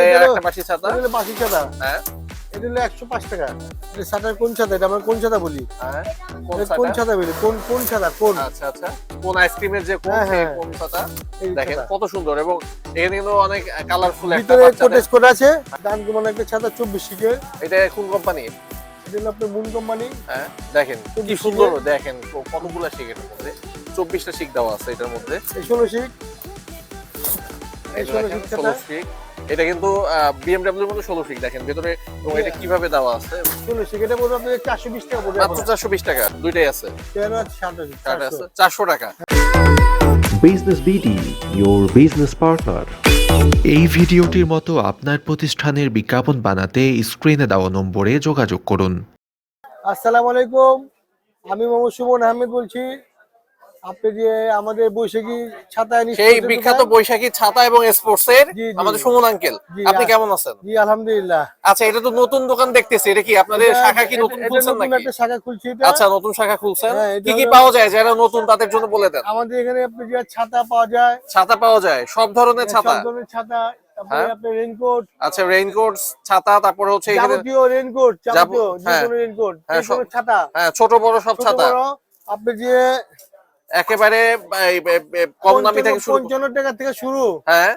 একটা বাঁশি ছাতা, বাঁশি ছাতা, হ্যাঁ এটা হলো 105 টাকা। এটা ছাতার কোন ছাতা? এটা আমরা কোন ছাতা বলি? হ্যাঁ কোন ছাতা বলি? কোন ছাতা? কোন? আচ্ছা আচ্ছা, কোন আইসক্রিমের যে কোন, হ্যাঁ, সেই হ্যাঁ। কোন ছাতা। এই দেখেন ছাতা। কত সুন্দর, এবং এখানে কিন্তু অনেক কালারফুল একটা ভিতরে বাচ্চাদের। কোটেজ কোড আছে। দাম কেমন একটা ছাতা 24 শিকের। এটা কোন কোম্পানি? এটা হলো আপনার মুন কোম্পানি। হ্যাঁ দেখেন কি সুন্দর, দেখেন কতগুলো শিক এটার মধ্যে, 24টা শিক দেওয়া আছে এটার মধ্যে। এই 16 শিক, এই 16 শিক ছাতা। 16 শিক। এটা কিন্তু BMW এর মধ্যে 16 শিক, দেখেন ভিতরে, এবং এটা কিভাবে দেওয়া আছে। 16 শিক, এটা পড়বে আপনার 420 টাকা পড়বে। মাত্র 420 টাকা, দুইটাই আছে। 13 আছে 7 কার্ড আছে আছে 400 টাকা। Business BD, your business partner. এই ভিডিওটির মতো আপনার প্রতিষ্ঠানের বিজ্ঞাপন বানাতে স্ক্রিনে দেওয়া নম্বরে যোগাযোগ করুন। আসসালামু আলাইকুম, আমি মোহাম্মদ সুমন আহমেদ বলছি। আপনি যে আমাদের বৈশাখী ছাতা সেই বিখ্যাত বৈশাখী ছাতা এবং স্পোর্টস এর জি, জি। আমাদের সুমন আঙ্কেল, জি, আপনি কেমন আছেন? জি আলহামদুলিল্লাহ। আচ্ছা, এটা তো নতুন দোকান দেখতেছি, এটা কি আপনাদের শাখা কি নতুন খুলছেন নাকি? একটা শাখা খুলছি এটা। আচ্ছা, নতুন শাখা খুলছেন। হ্যাঁ, এটা কি কি হলো- পাওয়া যায় যারা নতুন তাদের জন্য বলে দেন। আমাদের এখানে আপনি যে ছাতা পাওয়া যায়, ছাতা পাওয়া যায়, সব ধরনের ছাতা। সব ধরনের ছাতা, তারপরে হ্যাঁ। আপনার রেইনকোট, আচ্ছা, রেইনকোট, ছাতা, তারপরে হচ্ছে এখানে যাবতীয় রেইনকোট, যাবতীয় যে হ্যাঁ। কোনো রেইনকোট, হ্যাঁ, যে কোনো সব- ছাতা, হ্যাঁ, ছোট বড় সব ছোট ছাতা, বড়, আপনি যে একেবারে কম দামি থেকে শুরু। 55 টাকা থেকে শুরু। হ্যাঁ,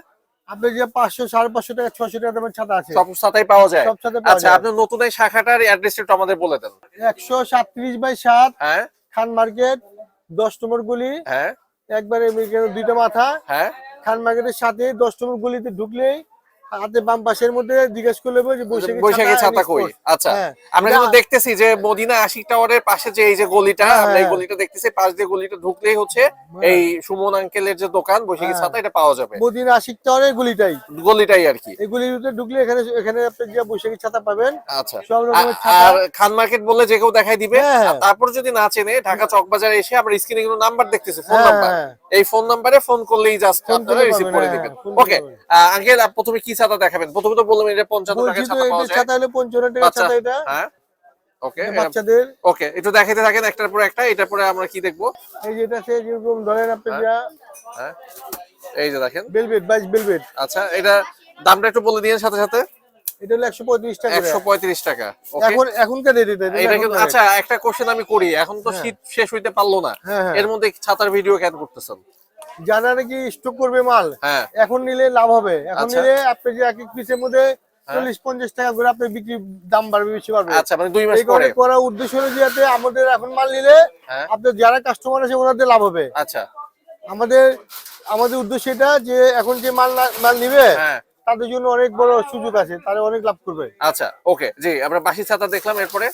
আপনি যে 500, 550 টাকা, 600 টাকা দামের ছাতা আছে। সব ছাতাই পাওয়া যায়। সব ছাতা পাওয়া আচ্ছা, যায়। আপনি নতুন এই শাখাটার অ্যাড্রেসটা একটু আমাদের বলে দেন। 137/7 হ্যাঁ খান মার্কেট, 10 নম্বর গলি, হ্যাঁ একবারে দুইটা মাথা। হ্যাঁ খান মার্কেটের সাথে 10 নম্বর গলিতে ঢুকলেই হাতে বাম পাশের মধ্যে জিজ্ঞেস করলে যে বৈশাখী ছাতা কই। আচ্ছা, হ্যাঁ। আমরা কিন্তু দেখতেছি যে মদিনা আশিক টাওয়ারের পাশে যে এই যে গলিটা, হ্যাঁ, আমরা এই হ্যাঁ। গলিটা দেখতেছি, পাশ দিয়ে গলিটা ঢুকলেই হচ্ছে এই সুমন আঙ্কেলের যে দোকান বৈশাখী হ্যাঁ। ছাতা, এটা পাওয়া যাবে। মদিনা আশিক টাওয়ারের গলিটাই, গলিটাই আর কি। এই গলির ভিতরে ঢুকলে এখানে এখানে আপনি যে বৈশাখী ছাতা পাবেন। আচ্ছা, সব রকমের ছাতা। আর খান মার্কেট বললে যে কেউ দেখাই দিবে। হ্যাঁ, হ্যাঁ। আর তারপর যদি না চেনে, ঢাকা চকবাজারে এসে আমরা স্ক্রিনে কিন্তু নাম্বার দেখতেছি, ফোন হ্যাঁ, নাম্বার, হ্যাঁ। এই ফোন নাম্বারে ফোন করলেই জাস্ট ফোন আপনারা করলে রিসিভ পাবেন, করে হ্যাঁ, দিবেন। ফোন ওকে, করলে আঙ্কেল প্রথমে কি ছাতা দেখাবেন? প্রথমে তো বললাম এটা 55 বলছি টাকার তো ছাতা এই পাওয়া যে যায়। ছাতা হলো 55 টাকা বাচ্চা, ছাতা এটা। হ্যাঁ ওকে, এটা বাচ্চাদের। ওকে, একটু দেখাইতে থাকেন একটার পর একটা। এটার পরে আমরা কি দেখবো? এই যে এটা আছে, যেরকম ধরেন আপনি হ্যাঁ। যা হ্যাঁ, এই যে দেখেন। Velvet, 22 velvet. আচ্ছা, এটা দামটা একটু বলে দিন সাথে সাথে। এটা হলো 135 টাকা করে। 135 টাকা। ওকে, এখনকার রেট এটা। এটা কিন্তু আচ্ছা, একটা কোশ্চেন আমি করি, এখন তো হ্যাঁ। শীত শেষ হইতে পারলো না, হ্যাঁ, হ্যাঁ। এর মধ্যে ছাতার ভিডিও কেন করতেছেন? যারা নাকি স্টক করবে মাল, হ্যাঁ এখন নিলে লাভ হবে। এখন আচ্ছা। নিলে আপনি যে এক এক পিসের মধ্যে হ্যাঁ। 40-50 টাকা করে আপনি বিক্রি দাম বাড়বে, বেশি বাড়বে। আচ্ছা, মানে 2 মাস এই পরে। করার উদ্দেশ্য হলো যাতে আমাদের এখন মাল নিলে হ্যাঁ। আপনার যারা কাস্টমার আছে ওনাদের লাভ হবে। আচ্ছা, আমাদের আমাদের উদ্দেশ্য এটা যে এখন যে মাল নিবে হ্যাঁ তাদের জন্য অনেক বড় সুযোগ আছে, তারা অনেক লাভ করবে। আচ্ছা, ওকে, জি, আমরা বাঁশি ছাতা দেখলাম, এরপরে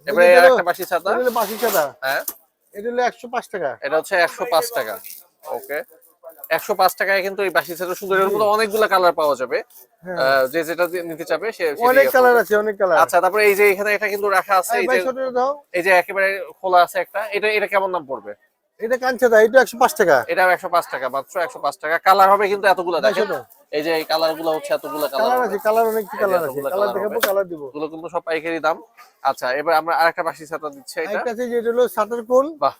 এবারে এটা হলো- একটা বাঁশি ছাতা। এটা হলো বাঁশি ছাতা, হ্যাঁ, এটা হলো 105 টাকা। এটা হচ্ছে 105 টাকা। ওকে, 105 টাকায় কিন্তু এই বাঁশি ছাতা সুন্দর, এর মধ্যে অনেকগুলো কালার পাওয়া যাবে। হ্যাঁ। যে যেটা নিতে চাবে সে অনেক সেটাই কালার পাবে। আছে, অনেক কালার। আচ্ছা, তারপরে এই যে এখানে এটা কিন্তু রাখা আছে, এই যে দাও, এই যে একেবারে খোলা আছে একটা, এটা এটা কেমন দাম পড়বে? এটা কান ছাতা, এটা 105 টাকা। এটাও 105 টাকা, মাত্র 105 টাকা। কালার হবে কিন্তু এতগুলো, দেখেন 200 এই যে এই কালার গুলো হচ্ছে এতগুলো কালার কালার আছে, কালার অনেক কালার আছে। এতগুলো কালার colour দেখাবো, হবে। কালার দিব। গুলো কিন্তু সব পাইকারি দাম। আচ্ছা, এবার আমরা আরেকটা বাঁশি ছাতা দিচ্ছি, এটা একটা আছে যেটা হলো সাটার কোন। বাহ,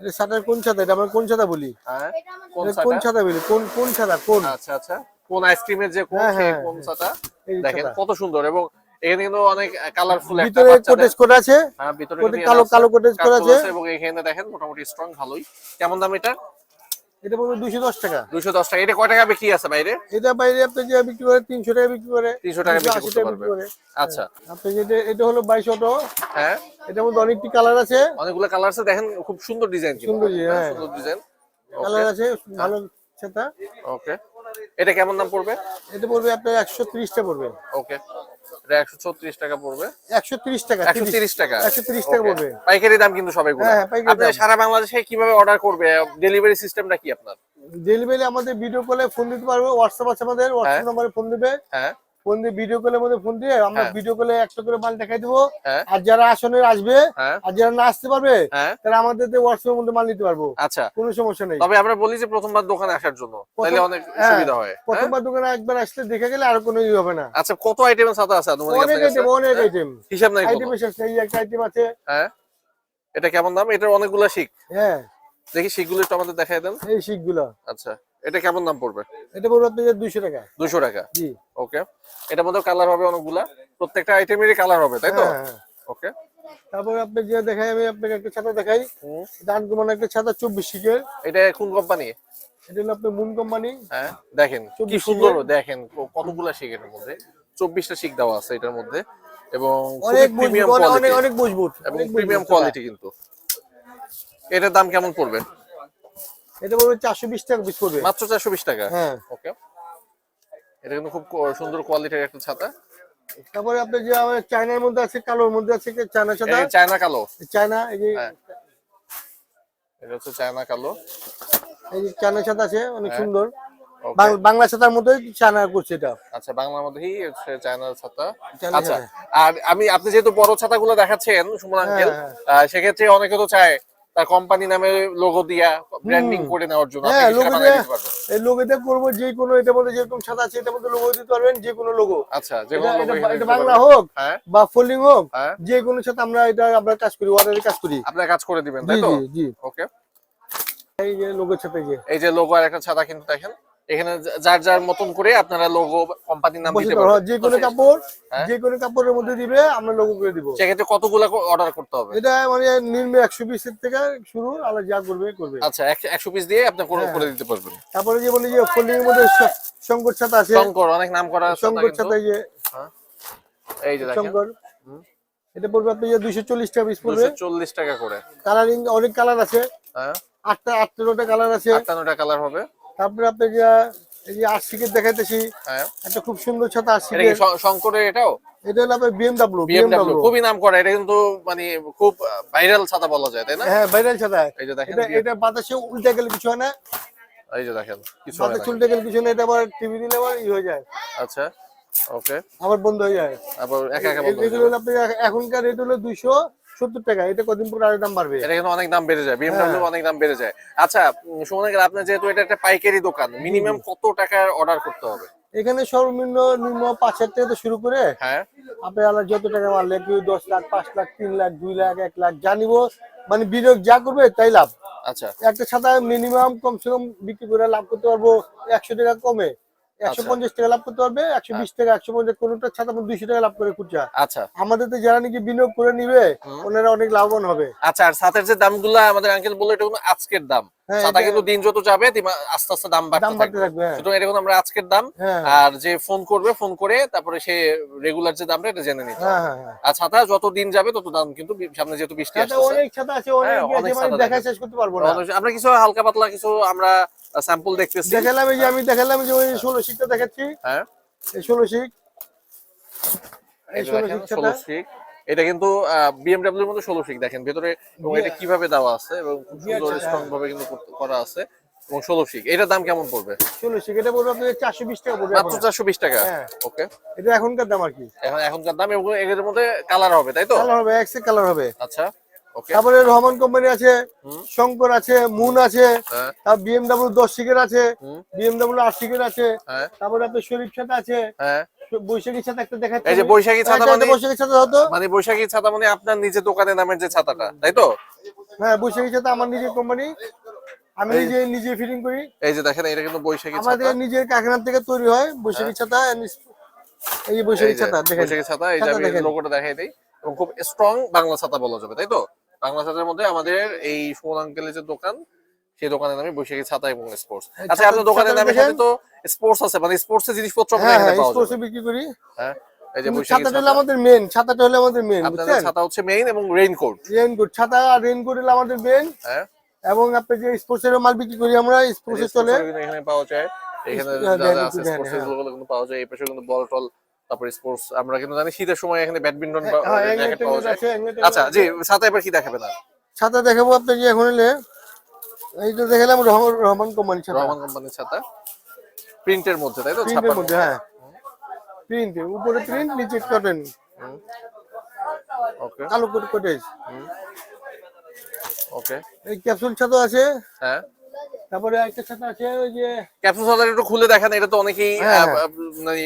এটা সাটার কোন ছাতা, এটা আমরা কোন ছাতা বলি? হ্যাঁ, কোন এটা কোন ছাতা? ছাতা বলি? কোন ছাতা? কোন? আচ্ছা আচ্ছা, কোন আইসক্রিমের যে কোন, হ্যাঁ, সেই হ্যাঁ, কোন ছাতা। এই দেখেন ছাতা। কত সুন্দর, এবং এখানে কিন্তু অনেক কালারফুল একটা ভিতরে বাচ্চাদের। কোটেজ কোড আছে। হ্যাঁ, ভিতরে কোটে কিন্তু কালো আছে, কালো কোটেজ কাজ করা আছে। এবং এখানে দেখেন মোটামুটি স্ট্রং, ভালোই। কেমন দাম এটা? এটা পড়বে 210 টাকা। 210 টাকা। এটা কয় টাকা বিক্রি আছে বাইরে? এটা বাইরে আপনি যে বিক্রি করে 300 টাকা বিক্রি করে, 300 টাকা বিক্রি 280 করতে টাকা পারবে। বিক্রি করে। আচ্ছা, আপনি যেটা এটা হলো 22 অটো। হ্যাঁ, এটার মধ্যে অনেকটি কালার আছে। অনেকগুলো কালার আছে, দেখেন খুব সুন্দর ডিজাইন, সুন্দর, হ্যাঁ। সুন্দর ডিজাইন। কালার আছে, ভালো ছাতা। ওকে, এটা কেমন দাম পড়বে? এটা পড়বে আপনার 130 টাকা পড়বে। ওকে, এটা 134 টাকা পড়বে। 130 টাকা, 130 টাকা, 130 টাকা ওকে। পড়বে। পাইকারি দাম কিন্তু সবাইগুলো। হ্যাঁ, পাইকারি আপনি দাম। সারা বাংলাদেশে কিভাবে অর্ডার করবে? ডেলিভারি সিস্টেমটা কি আপনার? ডেলিভারি আমাদের ভিডিও কলে ফোন দিতে পারবে, হোয়াটসঅ্যাপ আছে আমাদের, হোয়াটসঅ্যাপ নম্বরে ফোন দিবে। হ্যাঁ ফোন দিয়ে ভিডিও কলের মধ্যে ফোন দিয়ে আমরা হ্যাঁ। ভিডিও কলে একটা করে মাল দেখাই দেবো। হ্যাঁ আর যারা আসনের আসবে হ্যাঁ আর যারা না আসতে পারবে হ্যাঁ, তারা আমাদের হোয়াটসঅ্যাপের মধ্যে মাল নিতে পারবো, আচ্ছা। কোনো সমস্যা নেই। তবে আমরা বলি যে প্রথমবার দোকানে আসার জন্য, তাহলে অনেক হ্যাঁ, সুবিধা হয়। হ্যাঁ? প্রথমবার দোকানে একবার আসলে দেখে গেলে আর কোনো হবে না। আচ্ছা, কত আইটেমের ছাতা আছে আনুমানিক অনেক আপনার কাছে? আইটেম, অনেক হ্যাঁ? আইটেম। হিসাব নাই কোনো? আইটেম এসে এই একটা আইটেম আছে। হ্যাঁ, এটা কেমন দাম? এটার অনেকগুলো শিক, হ্যাঁ, দেখি শিকগুলো একটু আমাদের দেখাই দেন। এই শিকগুলো আচ্ছা, এটা কেমন দাম পড়বে? এটা পড়বে আপনাদের 200 টাকা। 200 টাকা। জি। ওকে, এটার মধ্যে কালার হবে অনেকগুলা, প্রত্যেকটা আইটেমেরই কালার হবে তাই তো? হ্যাঁ। ওকে। তারপরে আপনি যে দেখাই, আমি আপনাকে একটা ছাতা দেখাই। দান মানে একটা ছাতা 24 শিকের। এটা কোন কোম্পানি? এটা হলো আপনার মুন কোম্পানি। হ্যাঁ, দেখেন কি 24 সুন্দর, শিকের। দেখেন কতগুলা শিক এর মধ্যে, 24টা শিক দেওয়া আছে এটার মধ্যে, এবং অনেক প্রিমিয়াম মজবুত, অনেক কোয়ালিটি অনেক মজবুত এবং অনেক মজবুত প্রিমিয়াম ছাতা। কোয়ালিটি কিন্তু। এটার দাম কেমন পড়বে? এটা পড়বে 420 টাকা পিস পড়বে। মাত্র 420 টাকা। হ্যাঁ। ওকে, এটা কিন্তু খুব সুন্দর কোয়ালিটির একটা ছাতা। তারপরে আপনি যে আমাদের চায়নার মধ্যে আছে, কালোর মধ্যে আছে চায়না ছাতা। এটা চায়না কালো। চায়না এই যে হ্যাঁ, এটা হচ্ছে চায়না কালো। এই যে চায়না ছাতা আছে, অনেক হ্যাঁ। সুন্দর। ওকে। বাংলা ছাতার মধ্যে চায়না করছে এটা। আচ্ছা, বাংলার মধ্যেই হচ্ছে চায়নার ছাতা। চায়না আচ্ছা, ছাতা। আর আপনি যেহেতু বড় ছাতাগুলো দেখাচ্ছেন সুমন আঙ্কেল, হ্যাঁ। সেক্ষেত্রে অনেকে তো চায় তার কোম্পানি নামে লোগো দিয়া ব্র্যান্ডিং করে নেওয়ার জন্য, আপনি হ্যাঁ, কি সেটা লোগো বানিয়ে দিয়ে দিতে পারবেন? এই লোগোতে করবো, যে কোনো এটার মধ্যে যেরকম ছাতা আছে এটার মধ্যে লোগো দিতে পারবেন, যে কোনো লোগো। আচ্ছা, যে কোনো লোগো এখানে এটা দিতে বাংলা পারবেন। হোক হ্যাঁ, বা ফোল্ডিং হোক, হ্যাঁ, যে কোনো সাথে আমরা কাজ করি, অর্ডারে কাজ করি। আপনার কাজ করে দিবেন জি তাই তো? জি জি। ওকে, এই যে লোগো ছাতা, এই যে লোগো আর একটা ছাতা কিন্তু দেখেন, এখানে যার যার মতন করে আপনারা লোগো কোম্পানির নাম বসে দিতে তো, পারবেন। যে কোনো কাপড়, হ্যাঁ। যে কোনো কাপড়ের মধ্যে দিবে আমরা লোগো করে দিব। সেক্ষেত্রে কতগুলো অর্ডার করতে হবে? এটা মানে নিম্নে 120 এর থেকে শুরু, আলাদা যা করবে করবে। আচ্ছা, 100 পিস দিয়ে আপনি হ্যাঁ। করে দিতে পারবেন। তারপরে যে বলি যে ফোল্ডিং এর মধ্যে শঙ্কর ছাতা আছে। শঙ্কর, অনেক নাম করা ছাতা শঙ্কর কিন্তু। ছাতা, এই যে হ্যাঁ, এই যে দেখেন শঙ্কর, এটা পড়বে আপনি যে 240 টাকা পিস পড়বে। 240 টাকা করে। কালারিং অনেক কালার আছে, হ্যাঁ, 18টা কালার আছে। 58টা কালার হবে। তারপরে আপনি যে এই যে আশিকের দেখাইতেছি, হ্যাঁ, একটা খুব সুন্দর ছাতা এটা কি আশিকের। শঙ্করের? এটাও এটা হলো আপনার বিএমডব্লিউ। BMW, খুবই নাম করা, এটা কিন্তু মানে খুব ভাইরাল ছাতা বলা যায় তাই না? হ্যাঁ, ভাইরাল ছাতা। এই যে দেখেন, এটা বাতাসে উল্টে গেলে কিছু হয় না, এই যে দেখেন কিছু হয় না। বাতাসে উল্টে গেলে কিছু না, এটা আবার টিভি দিলে আবার হয়ে যায়, আচ্ছা, ওকে, আবার বন্ধ হয়ে যায়। আবার একা একা বন্ধ হয়ে এগুলো যাবে। হলো আপনি এখনকার রেট হলো 270 টাকা। এটা কদিন পর আরো দাম বাড়বে। এটা কিন্তু অনেক দাম বেড়ে যায়, BMW অনেক দাম বেড়ে যায়। আচ্ছা, সুমন আঙ্কেল, আপনার যেহেতু এটা একটা পাইকারি দোকান, মিনিমাম কত টাকার অর্ডার করতে হবে? এখানে সর্বনিম্ন 5,000 টাকা থেকে শুরু করে হ্যাঁ, আপনি আলাদা যত টাকা মারলে, কেউ 10 লাখ, 5 লাখ, 3 লাখ, 2 লাখ, 1 লাখ, যা নিব মানে বিনিয়োগ যা করবে তাই লাভ। আচ্ছা, একটা ছাতা মিনিমাম কমসে কম বিক্রি করে লাভ করতে পারবো 100 টাকা কমে, 150 টাকা লাভ করতে পারবে, 120 টাকা, 150, কোনোটা ছাতা 200 টাকা লাভ করে খুচরা। আচ্ছা, আমাদের তো যারা নাকি বিনিয়োগ করে নিবে, ওনারা অনেক লাভবান হবে। আচ্ছা। আর ছাতের যে দামগুলো আমাদের আঙ্কেল বললো, এটা কিন্তু আজকের দাম। হ্যাঁ, ছাতা এটা- কিন্তু দিন যত যাবে আস্তে আস্তে দাম দাম বাড়তে বাড়তে থাকবে। থাকবে, হ্যাঁ। সুতরাং এটা কিন্তু আমরা আজকের দাম। হ্যাঁ। আর যে ফোন করবে, ফোন করে তারপরে সে রেগুলার যে দামটা এটা জেনে নিতে হবে। হ্যাঁ, হ্যাঁ, হ্যাঁ। আর ছাতা যত দিন যাবে তত দাম কিন্তু সামনে যেহেতু বৃষ্টি ছাতা আসতেছে, অনেক ছাতা আছে, অনেক হ্যাঁ, আছে, অনেক মানে ছাতা দেখা দেখেন। শেষ করতে পারবো না। আমরা কিছু হালকা পাতলা কিছু আমরা স্যাম্পল দেখতেছি। দেখালাম, এই যে আমি দেখালাম যে ওই 16 শিকটা দেখাচ্ছি, হ্যাঁ, এই 16 শিক, এই এই যে 16 দেখেন শিক ছাতা। 16 শিক। এটা কিন্তু BMW এর মধ্যে 16 শিক, দেখেন ভেতরে এবং এটা কিভাবে দেওয়া আছে এবং খুব সুন্দর স্ট্রং ভাবে কিন্তু করা আছে, এবং 16 শিক। এটার দাম কেমন পড়বে? 16 শিক, এটা পড়বে আপনার 420 টাকা পড়বে মাত্র এখন। 420 টাকা। হ্যাঁ। ওকে, এটা এখনকার দাম আর কি। এখনকার দাম, এবং এর মধ্যে কালার হবে তাই তো? কালার হবে, এক্সে কালার হবে। আচ্ছা, ওকে, তারপরে রহমান কোম্পানি আছে, শঙ্কর আছে, মুন আছে, হ্যাঁ, তারপর বিএমডব্লিউ 10 শিকের আছে, হুম, বিএমডব্লিউ 8 শিকের আছে, হ্যাঁ, তারপরে আপনার শরীফ ছাতা আছে, হ্যাঁ। বৈশাখী ছাতা একটা দেখাচ্ছি। এই যে বৈশাখী ছাতা মানে বৈশাখী ছাতা হতো। মানে বৈশাখী ছাতা মানে আপনার নিজের দোকানের নামের যে ছাতাটা তাই তো? হ্যাঁ, বৈশাখী ছাতা আমার নিজের কোম্পানি, আমি নিজে ফিটিং করি। এই যে দেখেন, এটা কিন্তু বৈশাখী ছাতা। আমাদের নিজের কারখানা থেকে তৈরি হয় বৈশাখী ছাতা। এই যে বৈশাখী এই যে ছাতা দেখেন, বৈশাখী ছাতা, এই যে আমি দেখেন। লোগোটা দেখাই দেই, এবং খুব স্ট্রং বাংলা ছাতা বলা যাবে তাই তো? বাংলা ছাতার মধ্যে আমাদের এই সুমন আঙ্কেলের যে দোকান, সেই দোকানের নামে বৈশাখী ছাতা এবং স্পোর্টস। আচ্ছা, আপনার দোকানের নামের সাথে তো স্পোর্টস আছে, মানে স্পোর্টস এর জিনিসপত্র আপনার হ্যাঁ, এখানে হ্যাঁ, পাওয়া স্পোর্টসে যাবে। বিক্রি করি। হ্যাঁ, এই যে কিন্তু বৈশাখী ছাতাটা হলো ছাতা, আমাদের মেন, ছাতাটা হলো আমাদের মেন, আপনাদের বুঝছেন? ছাতা হচ্ছে মেইন এবং রেইনকোট। রেইনকোট ছাতা আর রেইনকোট হলো আমাদের মেন। হ্যাঁ, এবং আপনি যে স্পোর্টসের মাল বিক্রি করি আমরা, স্পোর্টসে চলে। এখানে পাওয়া যায়, এখানে হ্যাঁ, যা যা আছে হ্যাঁ, স্পোর্টস হ্যাঁ। এর কিন্তু পাওয়া যায়। এই পাশে কিন্তু বল টল, তারপর স্পোর্টস, আমরা কিন্তু জানি শীতের সময় এখানে ব্যাডমিন্টন হ্যাঁ, র্যাকেট পাওয়া যায়। আছে, এগুলো আচ্ছা, জি, ছাতা এবার কি দেখাবেন? আর ছাতা দেখাবো আপনাকে এখন হলে, এই তো দেখালাম রহমান কোম্পানি ছাতা, রহমান কোম্পানির ছাতা, প্রিন্টের মধ্যে তাই তো? প্রিন্টের ছাপার মধ্যে, হ্যাঁ, প্রিন্ট, উপরে প্রিন্ট, নিচে কটন, ওকে, কালো কোটেজ। ওকে, এই ক্যাপসুল ছাতা আছে। হ্যাঁ। তারপরে একটা ছাতা আছে ওই যে, ক্যাপসুল ছাতা একটু খুলে দেখেন, এটা তো অনেকেই হ্যাঁ, মানে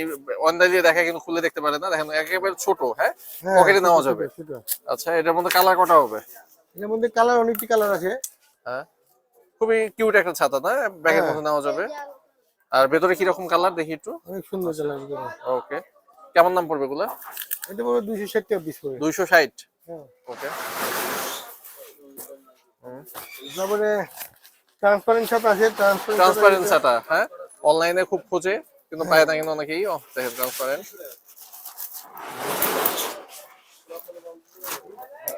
অনলাইন দিয়ে দেখা কিন্তু খুলে দেখতে পারে না। দেখেন একেবারে ছোট, হ্যাঁ, হ্যাঁ, পকেটে নেওয়া ছোট, যাবে। ছোট। আচ্ছা, এটার মধ্যে কালার কটা হবে? এর মধ্যে কালার অনেকটি কালার আছে। হ্যাঁ, খুবই কিউট একটা ছাতা না, ব্যাগের মধ্যে নেওয়া যাবে। আর ভেতরে কি রকম কালার দেখি একটু। অনেক সুন্দর কালার। ওকে, কেমন দাম পড়বে এগুলা? এটা বড় 260 টাকা পিস পড়বে। 260। হ্যাঁ। ওকে, তারপরে ট্রান্সপারেন্ট ছাতা আছে, ট্রান্সপারেন্ট ছাতা, হ্যাঁ অনলাইনে খুব খোঁজে কিন্তু পায় না, কিন্তু অনেকেই দেখেন ট্রান্সপারেন্ট,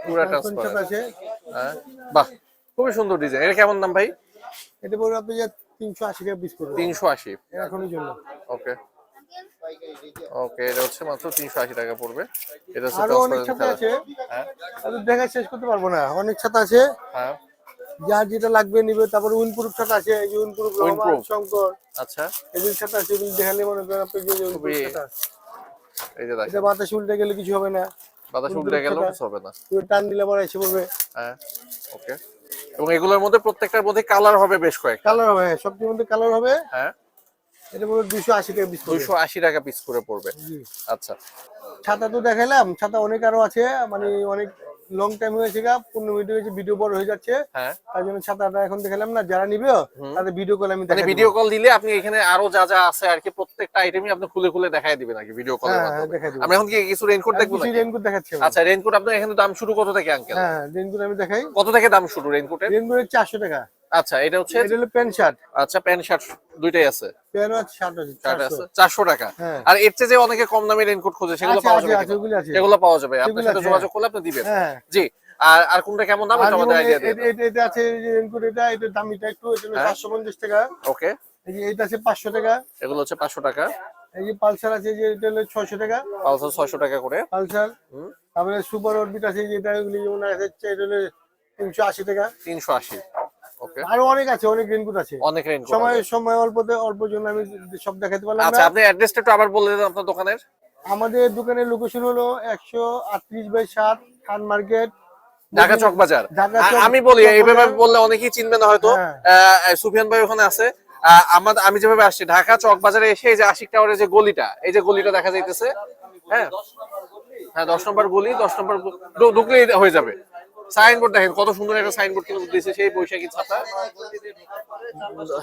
পুরো ছাতা ট্রান্সপারেন্ট। আছে। হ্যাঁ, বাহ, খুবই সুন্দর ডিজাইন। এটা কেমন দাম ভাই? এটা পড়বে আপনি যে 380 টাকা পিস পড়বে 380। এখনই জন্য। ওকে ওকে, এটা হচ্ছে মাত্র 380 টাকা পড়বে। এটা হচ্ছে আরো অনেক ছাতা ট্রান্সপারেন্ট আছে, কালার। হ্যাঁ আমি দেখা শেষ করতে পারবো না, অনেক ছাতা আছে, হ্যাঁ, যার যেটা লাগবে নিবে। তারপরে উইনপ্রুফ ছাতা আছে, এই যে উইনপ্রুফ রহমান Windproof। শঙ্কর, আচ্ছা, এগুলো ছাতা আছে, এগুলো দেখালে মনে করেন আপনি যে উইনপ্রুফ খুবই- ছাতা, এই যে এটা দেখেন বাতাস উল্টে গেলে কিছু হবে না, বাতাস উল্টে গেলেও কিছু হবে না। পুরো টান দিলে পরে এসে পড়বে। হ্যাঁ ওকে, এবং এগুলোর মধ্যে প্রত্যেকটার মধ্যে কালার হবে বেশ কয়েকটা। কালার হবে, হ্যাঁ, সবটির মধ্যে কালার হবে। হ্যাঁ, এটা পড়বে 280 টাকা পিস পড়বে। 280 টাকা পিস করে পড়বে। জি। আচ্ছা, ছাতা তো দেখাইলাম, ছাতা অনেক আরো আছে, মানে অনেক লং টাইম হয়েছে গা, 15 মিনিট হয়েছে, ভিডিও বড় হয়ে যাচ্ছে, হ্যাঁ, তার জন্য ছাতাটা এখন দেখালাম না। যারা নিবে তাদের ভিডিও কল আমি মানে দেখাই ভিডিও দেব। কল দিলে আপনি এখানে আরো যা যা আছে আর কি প্রত্যেকটা আইটেমই আপনি খুলে খুলে দেখাই দিবেন নাকি ভিডিও কলের হ্যাঁ, মাধ্যমে? দেখাই দেব। আমরা এখন কি কিছু রেইনকোট দেখবো কিছু নাকি? রেনকোট দেখাচ্ছি আমি। আচ্ছা, রেইনকোট আপনার এখানে দাম শুরু কত থেকে আঙ্কেল? হ্যাঁ, রেনকোট আমি দেখাই। কত থেকে দাম শুরু রেইনকোটের? রেনকোটের 400 টাকা। আচ্ছা, এটা হচ্ছে, এটা হলো প্যান্ট শার্ট, আচ্ছা প্যান্ট শার্ট দুইটাই আছে, প্যান্ট আর শার্ট আছে শার্ট আছে 400। 400 টাকা। হ্যাঁ। আর এর চেয়ে যে অনেকে কম দামে রেইনকোট খোঁজে সেগুলো আছে, পাওয়া আছে, যাবে আছে, কিনা? ওগুলো আছে। সেগুলো পাওয়া যাবে, আপনার সেগুলো সাথে আছে, যোগাযোগ করলে আপনি দিবেন। হ্যাঁ। জি। আর আর কোনটা কেমন দাম আর এটা আমাদের আইডিয়া দিন। এটা আছে, এই যে রেনকোট, এটার দামটা একটু, এটা হলো হ্যাঁ। 750 টাকা। ওকে, এই যে এটা আছে 500 টাকা। এগুলো হচ্ছে 500 টাকা। এই যে পালসার আছে, যে এটা হলো 600 টাকা পালসার 600 টাকা করে। পালসার। হুম, তারপরে সুপার অরবিট আছে, যেটা এগুলি যেমন আছে, এটা হলো 380 টাকা। 380। ওকে, আরো অনেক আছে, অনেক রেনকোট আছে। অনেক রেইনকোট সময় অল্প জন্য আমি সব দেখাতে পারলাম আচ্ছা, না। আপনি অ্যাড্রেসটা একটু আবার বলে দেন আপনার দোকানের। আমাদের দোকানের লোকেশন হলো 138/7 খান মার্কেট, ঢাকা চক বাজার। ঢাকা চক- আমি বলি চক এইভাবে বাজার। বললে অনেকেই চিনবে না হয়তো। সুফিয়ান ভাই ওখানে আছে। আমি যেভাবে আসছি ঢাকা চক বাজারে এসে এই যে আশিক টাওয়ারের যে গলিটা, এই যে গলিটা দেখা যাইতেছে, হ্যাঁ হ্যাঁ 10 নম্বর গলি, 10 নম্বর ঢুকলেই হয়ে যাবে। সাইনবোর্ড দেখেন কত সুন্দর একটা সাইনবোর্ড কিন্তু দিয়েছে, সেই বৈশাখী ছাতা।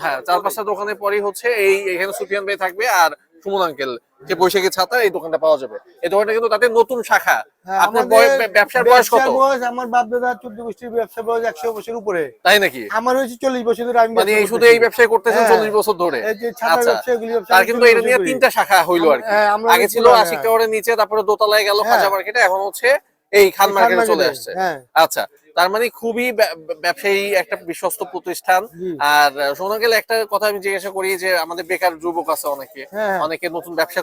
হ্যাঁ, 4-5টা দোকানের পরেই হচ্ছে এই এখানে সুফিয়ান ভাই থাকবে আর সুমন আঙ্কেল, যে বৈশাখী ছাতা, এই দোকানটা পাওয়া যাবে। এই দোকানটা কিন্তু তাদের নতুন শাখা। হ্যাঁ, আপনার আমাদের ব্যবসার বয়স কত? বয়স, আমার বাপ দাদা 14 গোষ্ঠীর ব্যবসা বয়স 100 বছর উপরে। তাই নাকি? আমার হয়েছে 40 বছর ধরে আমি মানে এই ব্যবসা শুধু করতেছি। এই ব্যবসায় করতেছেন হ্যাঁ। 40 বছর ধরে? এই যে ছাতার আচ্ছা, ব্যবসা, এগুলি ব্যবসা তার আমি কিন্তু 40 এটা নিয়ে বছর করি। 3টা শাখা হইলো আর কি। হ্যাঁ, আমরা আগে ছিল পুরানো, আশিক হ্যাঁ। টাওয়ারের নিচে, তারপরে দোতলায় গেল হ্যাঁ। খাজা মার্কেটে, এখন হচ্ছে এই খান খান মার্কেটে চলে মার্কেটে, আসছে। হ্যাঁ। আচ্ছা, তার মানে খুবই ব্যবসায়ী একটা বিশ্বস্ত প্রতিষ্ঠান। জি। আর শোনা গেলে একটা কথা আমি জিজ্ঞাসা করি যে আমাদের বেকার যুবক আছে অনেকে, হ্যাঁ। অনেকে নতুন ব্যবসা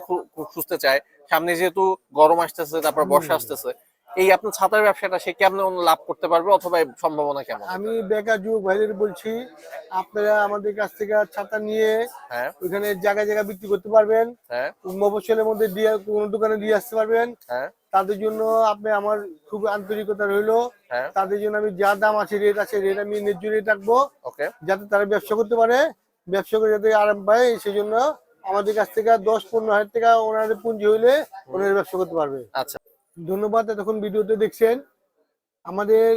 খুঁজতে চায়, সামনে যেহেতু গরম আসতেছে, তারপর বর্ষা আসতেছে, এই আপনার ছাতার ব্যবসাটা সে কেমন লাভ করতে পারবে, অথবা এর সম্ভাবনা কেমন? আমি বেকার যুবক ভাইদের বলছি, আপনারা আমাদের কাছ থেকে ছাতা নিয়ে হ্যাঁ ওইখানে জায়গায় জায়গায় বিক্রি করতে পারবেন, হ্যাঁ মফস্বলের মধ্যে দিয়ে কোনো দোকানে দিয়ে আসতে পারবেন। হ্যাঁ তাদের জন্য আপনি আমার খুব আন্তরিকতা রইলো। হ্যাঁ। তাদের জন্য আমি যা দাম আছে, রেট আছে, রেট আমি ন্যায্য রেট রাখবো, ওকে, যাতে তারা ব্যবসা করতে পারে, ব্যবসা করে যাতে আরাম পায়। সেই জন্য আমাদের কাছ থেকে 10-15 হাজার টাকা ওনাদের পুঁজি হইলে ওনারা ব্যবসা করতে পারবে। আচ্ছা ধন্যবাদ, এতক্ষণ ভিডিওতে দেখছেন আমাদের।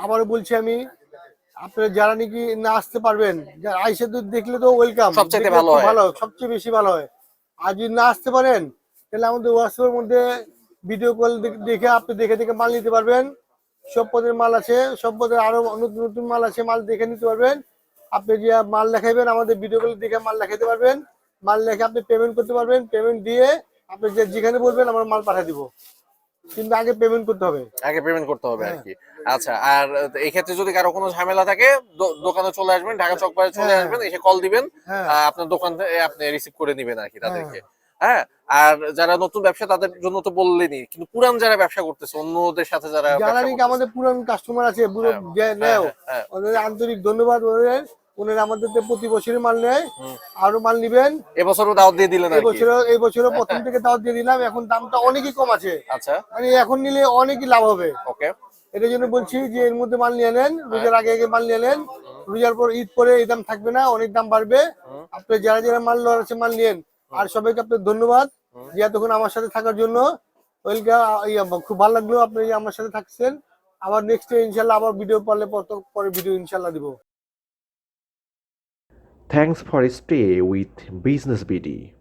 আবারও বলছি আমি, আপনারা যারা নাকি না আসতে পারবেন, আইসে তো দেখলে তো ওয়েলকাম, সবচাইতে ভালো হয়। ভালো, সবচেয়ে বেশি ভালো হয়। আর যদি না আসতে পারেন, তাহলে আমাদের হোয়াটসঅ্যাপের মধ্যে ভিডিও কল দেখে আপনি দেখে মাল নিতে পারবেন। সব পদের মাল আছে, সব পদের আরো নতুন নতুন মাল আছে, মাল দেখে নিতে পারবেন। আপনি যে মাল দেখাইবেন, আমাদের ভিডিও কল দেখে মাল দেখাইতে পারবেন। মাল দেখে আপনি পেমেন্ট করতে পারবেন, পেমেন্ট দিয়ে আপনি যেখানে বলবেন আমরা মাল পাঠিয়ে দিব, কিন্তু আগে পেমেন্ট করতে হবে। আগে পেমেন্ট করতে হবে আর কি। আচ্ছা, আর এই ক্ষেত্রে যদি কারো কোনো ঝামেলা থাকে, দোকানে চলে আসবেন, ঢাকা চক বাজারে চলে হ্যাঁ। আসবেন, এসে কল দিবেন, হ্যাঁ। আপনার দোকান থেকে আপনি রিসিভ করে নিবেন আর কি তাদেরকে। হ্যাঁ, আর যারা নতুন ব্যবসা তাদের জন্য তো বললেনই, কিন্তু পুরান যারা ব্যবসা করতেছে অন্যদের সাথে যারা যারা ব্যবসা নাকি করতেছে- আমাদের পুরান কাস্টমার আছে, পুরো হ্যাঁ, নেও, হ্যাঁ। ওদের আন্তরিক ধন্যবাদ। ওনারা আমাদের থেকে প্রতি বছরই মাল নেয়, হুম। আরো মাল নিবেন। এবছরও দাওয়াত দিয়ে দিলেন আর কি। এই বছরও প্রথম থেকে দাওয়াত দিয়ে দিলাম। এখন দামটা অনেকই কম আছে, আচ্ছা মানে এখন নিলে অনেকই লাভ হবে। ওকে, এটার জন্য বলছি যে এর মধ্যে মাল নিয়ে নেন, রোজার আগে আগে মাল নিয়ে নেন। রোজার পর ঈদ পরে এই দাম থাকবে না, অনেক দাম বাড়বে। আপনি যারা যারা মাল নেওয়ার আছে মাল নিয়েন। আর সবাইকে আপনার ধন্যবাদ যে এতক্ষণ আমার সাথে থাকার জন্য। ওয়েলকাম, খুব ভালো লাগলো আপনি যে আমার সাথে থাকছেন। আবার নেক্সট ইনশাল্লাহ আবার ভিডিও পরে ভিডিও ইনশাল্লাহ দিব। Thanks for stay with Business BD.